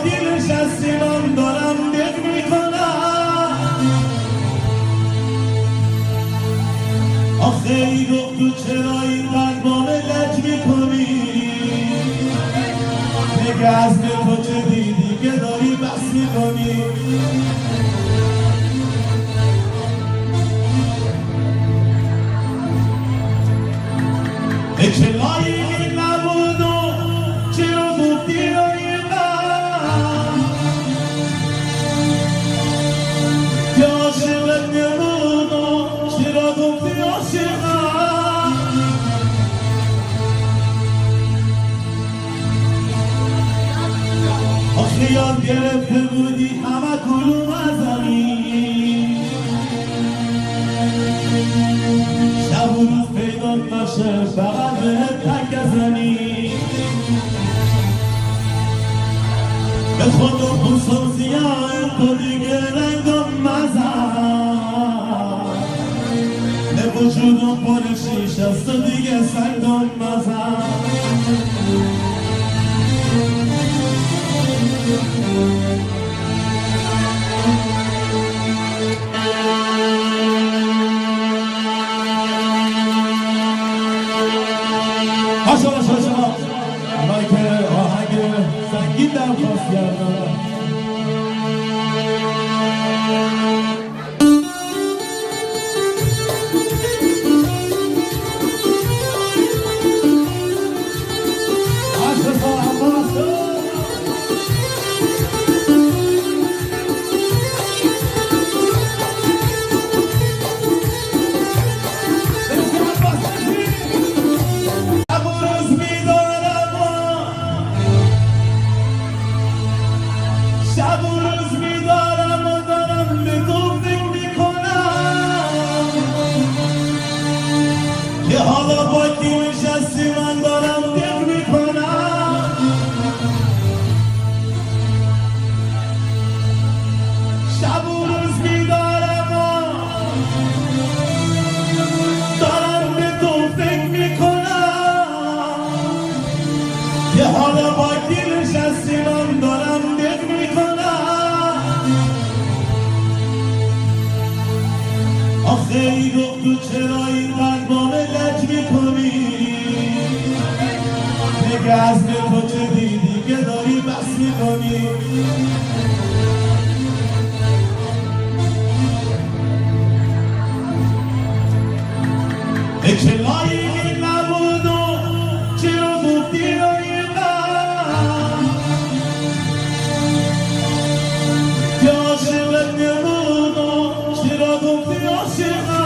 باکی نشستی من دارم دق میکنم آخه ای رو تو چرا این قلبام لج میکنی دیگه از تو چه دیدی که داری بس میکنی چه لایقی نبود و چرا گفتی رایقم که عاشقت نبود و چرا گفتی عاشقم آخه یاد گرفته بودی همه کلوم ازمی شب و روز پیدا نشه فقط بهت تک ازنی به خود و خونسم زیاد تو دیگه رنگم مزن به وجودم پر شیش است و دیگه سنگم مزن شما اونایی که آهنگ سنگین درخواست کردن شب و روز میدارم و دارم به تو فکر میکنم که حالا با کی نشستی من دارم دق میکنم شب و روز میدارم و دارم به تو فکر میکنم که حالا با کی نشستی من دارم دق آخه ای رو تو چرا این قلبام لج میکنی دیگه از تو چه دیدی که داری بس میکنی چه لایقی نبود و چرا گفتی رایقم که عاشقت نبود و چرا گفتی عاشقم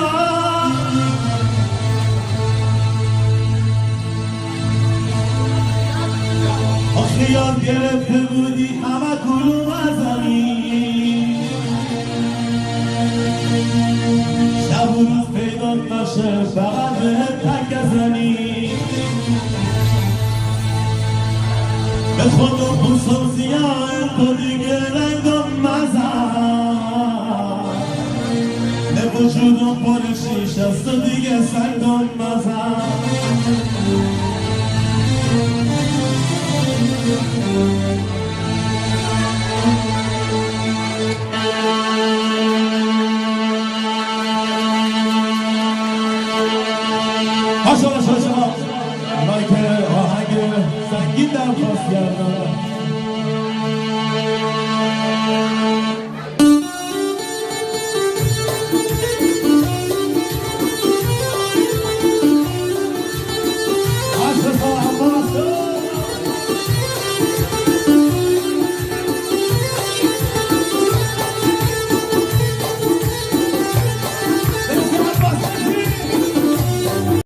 آخه یاد گرفته بودی همه کلوم ازمی شب و روز پیدا نشه فقط بهت تک ازنی به خود و خونسم زیاد تو دیگه رنگم مزن به وجودم پر شیش است و دیگه سنگم مزن